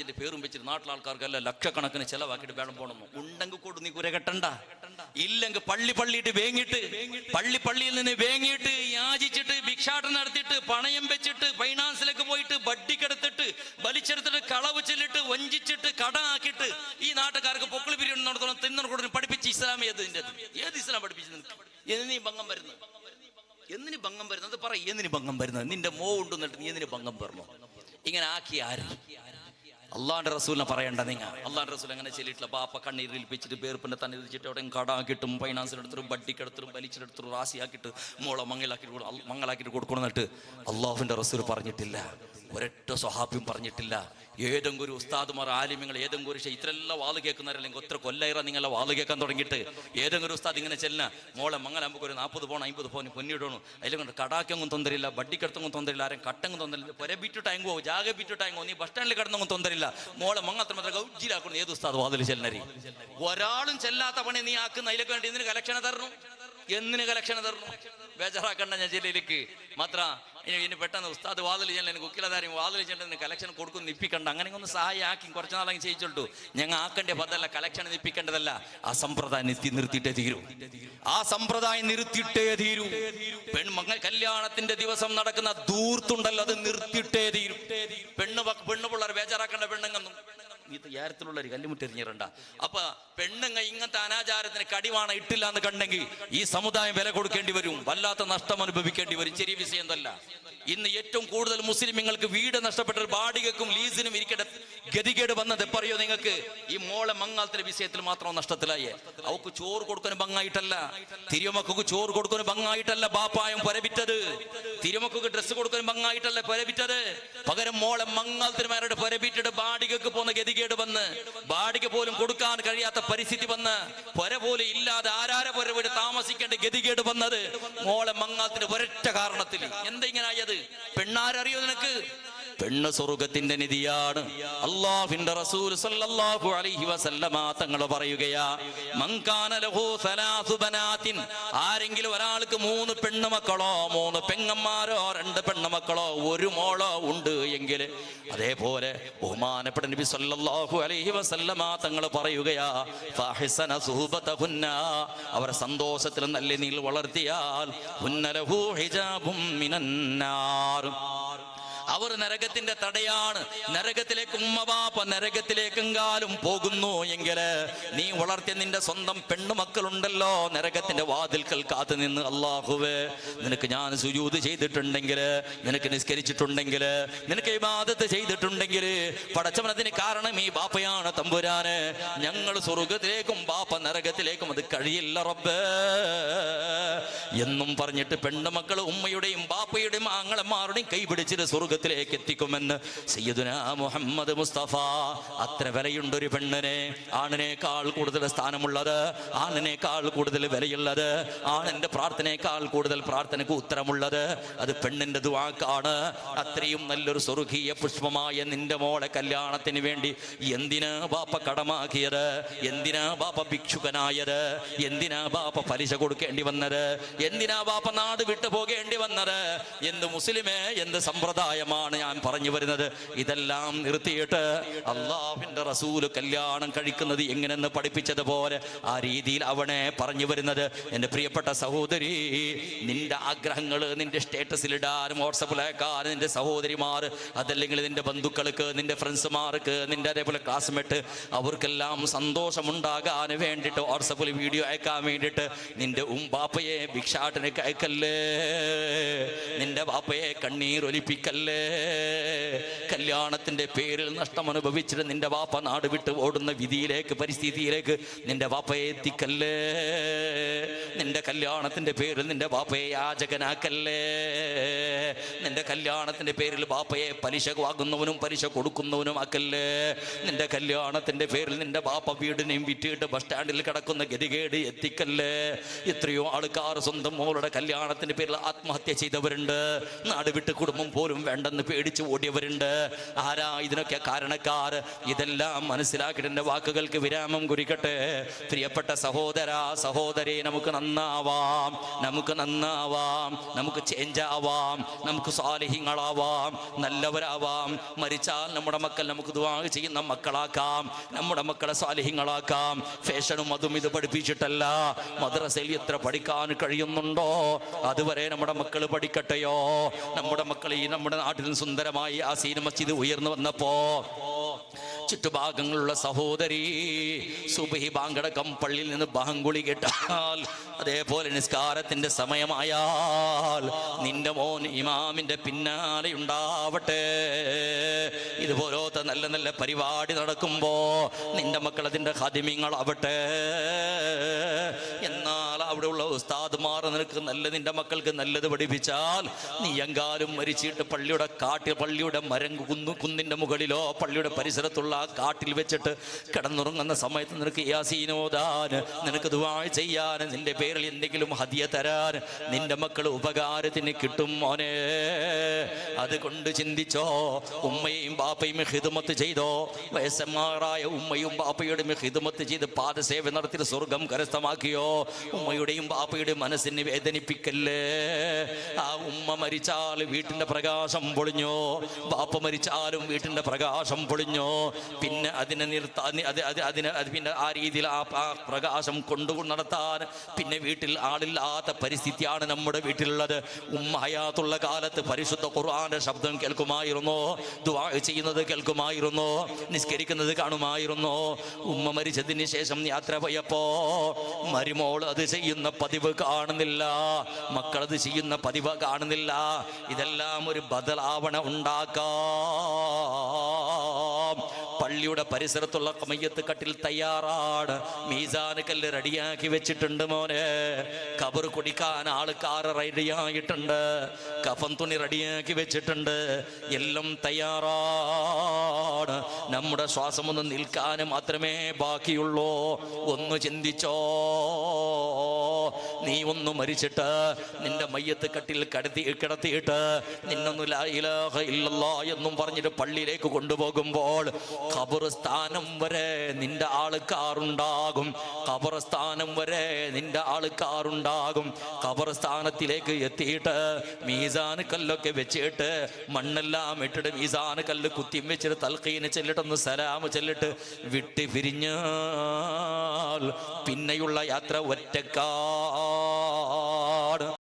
വെച്ചിട്ട് പേരും വെച്ചിട്ട് നാട്ടിലെ ആൾക്കാർക്കെല്ലാം ലക്ഷക്കണക്കിന് ചെലവാക്കിയിട്ട് വേണം പോകണം. ഉണ്ടെങ്കിൽ കൊണ്ട് നീ കുര കെട്ടണ്ട, ഇല്ലെങ്കിൽ പള്ളിയിട്ട് വേങ്ങിയിട്ട് പള്ളിയിൽ നിന്ന് വേങ്ങിയിട്ട് യാചിച്ചിട്ട് ഭിക്ഷാടനം നടത്തിയിട്ട് പണയം വെച്ചിട്ട് ഫൈനാൻസിലേക്ക് പോയിട്ട് വട്ടിക്കെടുത്തിട്ട് വലിച്ചെടുത്തിട്ട് കളവ് ചെല്ലിട്ട് വഞ്ചിച്ചിട്ട് കട ആക്കിയിട്ട് ഈ നാട്ടുകാർക്ക് പൊക്കിളി പിരിവ് നടത്തണം തിന്നണം കൊടുത്ത് പഠിപ്പിച്ച് ഇസ്ലാം ഏത് ഇസ്ലാം പഠിപ്പിച്ചു നിനക്ക്? എന്തിനീ ഭംഗം വരുന്നത്? എന്തിന് ഭംഗം വരുന്നത്? പറ, എന്തിന് ഭംഗം വരുന്നത്? നിന്റെ മോ ഉണ്ടെന്നിട്ട് നീ എന്തിന് ഭംഗം പറഞ്ഞു? ഇങ്ങനെ ആക്കി ആര്? അള്ളാന്റെ റസൂലിനെ പറയണ്ട. നിങ്ങൾ അള്ളാന്റെ റസൂൽ അങ്ങനെ ചെല്ലിട്ടില്ല. ബാപ്പ കണ്ണീരിൽപ്പിച്ചിട്ട് പേർപ്പിന്റെ തന്നെ ഇരിച്ചിട്ട് അവിടെ കടാക്കിട്ടും ഫൈനാൻസിനെടുത്തിട്ടും ബഡ്ഡിക്കെടുത്തിട്ടും വലിച്ചെടുത്തിട്ടും റാസിയാക്കിയിട്ട് മോളെ മംഗലാക്കിയിട്ട് കൊടുക്കണമെന്നിട്ട് അള്ളാഹുവിന്റെ റസൂൽ പറഞ്ഞിട്ടില്ല. ഒരൊറ്റ സ്വഹാബിയും പറഞ്ഞിട്ടില്ല. ഏതെങ്കിലും ഒരു ഉസ്താദുമാർ ആലിമ്യങ്ങൾ ഏതെങ്കിലും ഒരു ഇത്രയെല്ലാം വാള് കേൾക്കുന്നവരല്ലെങ്കിൽ ഒത്ര കൊല്ലയറ നിങ്ങളെ വാള് കേൾക്കാൻ തുടങ്ങിയിട്ട് ഏതെങ്കിലും ഒരു ഉസ്താദ് ഇങ്ങനെ ചെല്ലുന്ന മോളെ മംഗലാകുമ്പോൾ ഒരു 40 പൗൺ 50 പൗൺ പൊന്നിടണു. അതിലും കടാക്കൊന്നും തൊന്തരില്ല, ബഡ്ഡിക്കെടുത്തൊന്നും തൊന്തരില്ല, ആരും കട്ടങ്ങും തൊന്തരില്ല, പൊര ബിറ്റിട്ടായങ്ങോ ജാഗ ബിറ്റിട്ടായങ്ങോ, നീ ബസ് സ്റ്റാൻഡിൽ കിടന്നൊന്നും തൊന്തരില്ല, മോളെ മങ്ങാത്ര ഗൗജിലാക്കുന്നു. ഏത് ഉസ്താദ് വാതിൽ ചെല്ലരി? ഒരാളും ചെല്ലാത്ത പണി നീ ആക്കുന്ന. അതിലേക്ക് വേണ്ടി എന്തിന് കലക്ഷനെ തരണം? എന്തിന് കലക്ഷനെ തരണം? ബേജാറാക്കണ്ട. ഞാൻ ജില്ലയിലേക്ക് മാത്ര ഇനി പെട്ടെന്ന് ഉസ്താദ് വാതിൽ ചെല്ലാൻ കുക്കിലതാരും വാതിൽ ചെല്ലുന്ന കലക്ഷൻ കൊടുക്കും നിപ്പിക്കണ്ട. അങ്ങനെ ഒന്ന് സഹായം ആക്കി കുറച്ച് നാളെ ചെയ്യിച്ചോട്ടു. ഞങ്ങൾ ആക്കേണ്ട പദല്ല, കലക്ഷൻ നിപ്പിക്കേണ്ടതല്ല. ആ സമ്പ്രദായം നിർത്തിയിട്ടേ തീരൂ. ആ സമ്പ്രദായം നിർത്തിയിട്ടേ തീരൂ. കല്യാണത്തിന്റെ ദിവസം നടക്കുന്ന ദൂർത്തുണ്ടല്ലോ, അത് നിർത്തിയിട്ടേ തീരൂ. പെണ്ണു പിള്ളേർ ബേജാറാക്കേണ്ട. പെണ്ണുങ്ങൊന്നും ഇത് യാരത്തിലുള്ള ഒരു കല്ലുമുട്ടെറിഞ്ഞിരണ്ട. അപ്പൊ പെണ്ണുങ്ങ ഇങ്ങനത്തെ അനാചാരത്തിന് കടിവാണ ഇട്ടില്ല എന്ന് കണ്ടെങ്കിൽ ഈ സമുദായം വില കൊടുക്കേണ്ടി വരും, വല്ലാത്ത നഷ്ടം അനുഭവിക്കേണ്ടി വരും. ചെറിയ വിഷയം എന്തല്ല. ഇന്ന് ഏറ്റവും കൂടുതൽ മുസ്ലിങ്ങൾക്ക് വീട് നഷ്ടപ്പെട്ട ബാഡികക്കും ലീസിനും ഇരിക്കേണ്ട ഗതികേട് വന്നത് പറയോ നിങ്ങൾക്ക്? ഈ മോളെ മങ്ങാലത്തിന്റെ വിഷയത്തിൽ മാത്രം നഷ്ടത്തിലായേ. അവക്ക് ചോറ് കൊടുക്കാനും ഭംഗായിട്ടല്ല, തിരുമക്കൾക്ക് ചോറ് കൊടുക്കാനും ഭംഗായിട്ടല്ല ബാപ്പായം പൊരവിറ്റത്. തിരുമക്കൾക്ക് ഡ്രസ്സ് കൊടുക്കാനും ഭംഗായിട്ടല്ല പൊരവിറ്റത്. പകരം മോളെ മങ്ങാലത്തിന്മാരുടെ പൊരവിറ്റിട്ട് ബാഡികക്ക് പോകുന്ന ഗതികേട് വന്ന്, ബാഡിക പോലും കൊടുക്കാൻ കഴിയാത്ത പരിസ്ഥിതി വന്ന്, പൊര പോലും ഇല്ലാതെ ആരാരെ പൊര വീട് താമസിക്കേണ്ട ഗതികേട് വന്നത് മോളെ മങ്ങാലത്തിന്റെ ഒരൊറ്റ കാരണത്തിൽ. എന്താ ഇങ്ങനെ ആയത്? പെണ്ണാരറിയോ നിനക്ക്? പെണ്ണ് സ്വർഗത്തിന്റെ നിധിയാണ്. അല്ലാഹുവിന്റെ റസൂൽ സല്ലല്ലാഹു അലൈഹി വസല്ലമ തങ്ങൾ പറയുകയാ, മൻകാന ലഹു സലാസു ബനാത്തിൻ, ആരെങ്കിലും ഒരാൾക്ക് 3 പെണ്ണുമക്കളോ 3 പെങ്ങന്മാരോ 2 പെണ്ണുമക്കളോ 1 മോളോ ഉണ്ട് എങ്കിൽ, അതേപോലെ ബഹുമാനപ്പെട്ട നബി സല്ലല്ലാഹു അലൈഹി വസല്ലമ തങ്ങൾ പറയുകയാ, ഫഹസന സുഹബതഹുന്ന, അവരെ സന്തോഷത്തിൽ നല്ല നീൾ വളർത്തിയാൽ, ഹുന്ന ലഹു ഹിജാബും മിനന്നാർ, അവർ നരകത്തിന്റെ തടയാണ്. നരകത്തിലേക്ക് ഉമ്മവാപ്പ നരകത്തിലേക്കെങ്കാലും പോകുന്നു എങ്കിൽ നീ വളർത്തിയ നിന്റെ സ്വന്തം പെണ്ണുമക്കളുണ്ടല്ലോ നരകത്തിന്റെ വാതിൽക്കൽ കാത്തു നിന്ന്, അല്ലാഹുവേ നിനക്ക് ഞാൻ സുജൂദ് ചെയ്തിട്ടുണ്ടെങ്കിൽ, നിനക്ക് നിസ്കരിച്ചിട്ടുണ്ടെങ്കിൽ, നിനക്ക് ഇബാദത്ത് ചെയ്തിട്ടുണ്ടെങ്കിൽ, പടച്ചവനത്തിന് കാരണം ഈ ബാപ്പയാണ് തമ്പുരാന്. ഞങ്ങൾ സ്വർഗത്തിലേക്കും ബാപ്പ നരകത്തിലേക്കും അത് കഴിയില്ല റബ്ബേ എന്നും പറഞ്ഞിട്ട് പെണ്ണുമക്കൾ ഉമ്മയുടെയും ബാപ്പയുടെയും ആങ്ങളമാരുടെയും കൈപിടിച്ചിട്ട് സ്വർഗത്തിലേക്ക് എത്തിക്കുമെന്ന് സയ്യിദുനാ മുഹമ്മദ് മുസ്തഫ. അത്ര വിലയുണ്ടൊരു പെണ്ണിനെ. ആണിനേക്കാൾ കൂടുതൽ സ്ഥാനമുള്ളത്, ആണിനേക്കാൾ കൂടുതൽ വിലയുള്ളത്, ആണിന്റെ പ്രാർത്ഥനയേക്കാൾ കൂടുതൽ പ്രാർത്ഥനയ്ക്ക് ഉത്തരമുള്ളത് അത് പെണ്ണിന്റെ ദുആക്കാണ്. അത്രയും നല്ലൊരു സ്വർഗീയ പുഷ്പമായ നിന്റെ മോളെ കല്യാണത്തിന് വേണ്ടി എന്തിനാ ബാപ്പ കടമാക്കിയത്? എന്തിനാ ബാപ്പ ഭിക്ഷുകനായത്? എന്തിനാ ബാപ്പ പലിശ കൊടുക്കേണ്ടി വന്നത്? എന്തിനാ ബാപ്പ നാട് വിട്ടു പോകേണ്ടി വന്നത്? എന്ത് മുസ്ലിമേ, എന്ത് സമ്പ്രദായമാണ് ഞാൻ പറഞ്ഞു വരുന്നത്? ഇതെല്ലാം നിർത്തിയിട്ട് അല്ലാഹുവിന്റെ റസൂല് കല്യാണം കഴിക്കുന്നത് എങ്ങനെയെന്ന് പഠിപ്പിച്ചതുപോലെ ആ രീതിയിൽ അവനെ പറഞ്ഞു വരുന്നത്. എൻ്റെ പ്രിയപ്പെട്ട സഹോദരി, നിന്റെ ആഗ്രഹങ്ങൾ നിന്റെ സ്റ്റേറ്റസിലിടാനും വാട്സപ്പിലേക്കാനും നിന്റെ സഹോദരിമാർ, അതല്ലെങ്കിൽ നിന്റെ ബന്ധുക്കൾക്ക്, നിന്റെ ഫ്രണ്ട്സുമാർക്ക്, നിന്റെ അതേപോലെ ക്ലാസ്മേറ്റ്, അവർക്കെല്ലാം സന്തോഷമുണ്ടാകാൻ വേണ്ടിയിട്ട് വാട്സപ്പിൽ വീഡിയോ അയക്കാൻ വേണ്ടിയിട്ട് നിന്റെ ബാപ്പയെ ഭിക്ഷാടനക്ക് അയക്കല്ലേ, നിന്റെ ബാപ്പയെ കണ്ണീരൊലിപ്പിക്കല്ലേ. കല്യാണത്തിന്റെ പേരിൽ നഷ്ടം അനുഭവിച്ചിട്ട് നിന്റെ ബാപ്പ നാട് വിട്ട് ഓടുന്ന വിധിയിലേക്ക്, പരിസ്ഥിതിയിലേക്ക് നിന്റെ ബാപ്പയെ എത്തിക്കല്ലേ. നിന്റെ കല്യാണത്തിന്റെ പേരിൽ നിന്റെ ബാപ്പയെ യാചകനാക്കല്ലേ. നിന്റെ കല്യാണത്തിന്റെ പേരിൽ ബാപ്പയെ പലിശ വാങ്ങുന്നവനും പലിശ കൊടുക്കുന്നവനും ആക്കല്ലേ. നിന്റെ കല്യാണത്തിന്റെ പേരിൽ നിന്റെ ബാപ്പ വീടിനെയും വിറ്റിട്ട് ബസ് സ്റ്റാൻഡിൽ കിടക്കുന്ന ഗതികേട് എത്തിക്കല്ലേ. എത്രയോ ആൾക്കാർ സ്വന്തം മോളുടെ കല്യാണത്തിന്റെ പേരിൽ ആത്മഹത്യ ചെയ്തവരുണ്ട്. നാട് വിട്ട് കുടുംബം പോലും വേണ്ടെന്ന് പേടിച്ച് ഓടിയവരുണ്ട്. ആരാ ഇതിനൊക്കെ കാരണക്കാർ? ഇതെല്ലാം മനസ്സിലാക്കിയിട്ട് എൻ്റെ വാക്കുകൾക്ക് വിരാമം കുറിക്കട്ടെ. പ്രിയപ്പെട്ട സഹോദര സഹോദരി, നമുക്ക് നന്നാവാം, നമുക്ക് നന്നാവാം, നമുക്ക് ചേഞ്ച് ആവാം, നമുക്ക് സാലിഹ്യങ്ങളാവാം, നല്ലവരാവാം. മരിച്ചാൽ നമ്മുടെ മക്കൾ നമുക്ക് ദുആ ചെയ്യുന്ന മക്കളാക്കാം, നമ്മുടെ മക്കളെ സാലിഹ്യങ്ങളാക്കാം. ഫാഷനും അതും ഇത് പഠിപ്പിച്ചിട്ടല്ല. മദ്രസയിൽ എത്ര പഠിക്കാൻ കഴിയുന്നുണ്ടോ അതുവരെ നമ്മുടെ മക്കൾ പഠിക്കട്ടെയോ. നമ്മുടെ മക്കൾ ഈ നമ്മുടെ നാട്ടിൽ സുന്ദരമായി യാസീൻ മസ്ജിദ് ഉയർന്നു വന്നപ്പോ ചുറ്റുഭാഗങ്ങളുള്ള സഹോദരി സുബ്ഹി ബാങ്കടക്കം പള്ളിയിൽ നിന്ന് ബാങ്കുളി കേട്ടാൽ, അതേപോലെ നിസ്കാരത്തിന്റെ സമയമായാൽ നിന്റെ മോൻ ഇമാമിന്റെ പിന്നാലെ ഉണ്ടാവട്ടെ. ഇതുപോലത്തെ നല്ല നല്ല പരിപാടി നടക്കുമ്പോ നിന്റെ മക്കൾ അതിന്റെ ഖാദിമീങ്ങളാവട്ടെ. എന്നാൽ അവിടെയുള്ള ഉസ്താദ്മാർ നിനക്ക് നിന്റെ മക്കൾക്ക് നല്ലത് പഠിപ്പിച്ചാൽ നീ എങ്കാലും മരിച്ചിട്ട് പള്ളിയുടെ മരം കുന്നിന്റെ മുകളിലോ പള്ളിയുടെ പരിസരത്തുള്ള കാട്ടിൽ വെച്ചിട്ട് കിടന്നുറങ്ങുന്ന സമയത്ത് നിനക്ക് യാസീൻ ഓതാൻ, നിനക്ക് ദുആ ചെയ്യാൻ, നിന്റെ പേരിൽ എന്തെങ്കിലും ഹദിയ തരാൻ നിന്റെ മക്കൾ ഉപകാരത്തിന് കിട്ടും മോനെ. അതുകൊണ്ട് ചിന്തിച്ചോ. ഉമ്മയും ബാപ്പയും ഖിദ്മത്ത് ചെയ്തോ. വയസ്സന്മാരായ ഉമ്മയും ബാപ്പയുടെയും ഖിദ്മത്ത് ചെയ്ത് പാദസേവ നടത്തി സ്വർഗം കരസ്ഥമാക്കിയോ. ഉമ്മയുടെയും ബാപ്പയുടെയും മനസ്സിനെ വേദനിപ്പിക്കല്ലേ. ആ ഉമ്മ മരിച്ചാൽ വീട്ടിന്റെ പ്രകാശം പൊളിഞ്ഞോ, ബാപ്പ മരിച്ചാലും വീട്ടിന്റെ പ്രകാശം പൊളിഞ്ഞോ. പിന്നെ അതിനെ പിന്നെ ആ രീതിയിൽ ആ പ്രകാശം കൊണ്ടു നടത്താൻ പിന്നെ വീട്ടിൽ ആളില്ലാത്ത പരിസ്ഥിതിയാണ് നമ്മുടെ വീട്ടിലുള്ളത്. ഉമ്മ ഹയാത്തുള്ള കാലത്ത് പരിശുദ്ധ ഖുർആന്റെ ശബ്ദം കേൾക്കുമായിരുന്നോ, ദുആ ചെയ്യുന്നത് കേൾക്കുമായിരുന്നോ, നിസ്കരിക്കുന്നത് കാണുമായിരുന്നോ. ഉമ്മ മരിച്ചതിന് ശേഷം യാത്ര പോയപ്പോ മരുമോൾ അത് ചെയ്യുന്ന പതിവ് കാണുന്നില്ല, മക്കളത് ചെയ്യുന്ന പതിവ് കാണുന്നില്ല. ഇതെല്ലാം ഒരു ബദലാവണ ഉണ്ടാക്കാം. പള്ളിയുടെ പരിസരത്തുള്ള മയ്യത്ത് കട്ടിൽ തയ്യാറാണ്, മീസാൻ കല്ല് റെഡിയാക്കി വെച്ചിട്ടുണ്ട് മോനെ. ഖബർ കുടിക്കാൻ ആൾക്കാർ റെഡിയായിട്ടുണ്ട്, കഫൻ തുണി റെഡിയാക്കി വെച്ചിട്ടുണ്ട്, എല്ലാം തയ്യാറാണ്. നമ്മുടെ ശ്വാസം ഒന്ന് നിൽക്കാൻ മാത്രമേ ബാക്കിയുള്ളൂ. ഒന്ന് ചിന്തിച്ചോ. നീ ഒന്ന് മരിച്ചിട്ട് നിന്റെ മയ്യത്ത് കട്ടിൽ കിടത്തിയിട്ട് നിന്നൊന്ന് ലാ ഇലാഹ ഇല്ലല്ലാഹ് എന്നും പറഞ്ഞിട്ട് പള്ളിയിലേക്ക് കൊണ്ടുപോകുമ്പോൾ ഖബർസ്ഥാനം വരെ നിന്റെ ആൾക്കാരുണ്ടാകും, ഖബർസ്ഥാനം വരെ നിന്റെ ആൾക്കാരുണ്ടാകും. ഖബർസ്ഥാനത്തിലേക്ക് എത്തിയിട്ട് മീസാൻ കല്ലൊക്കെ വെച്ചിട്ട് മണ്ണെല്ലാം ഇട്ടിട്ട് മീസാൻ കല്ല് കുത്തി വെച്ചിട്ട് തൽഖീന് ചെല്ലിട്ടൊന്ന് സലാം ചെല്ലിട്ട് വിട്ട് പിരിഞ്ഞാൽ പിന്നെയുള്ള യാത്ര ഒറ്റക്കാട്.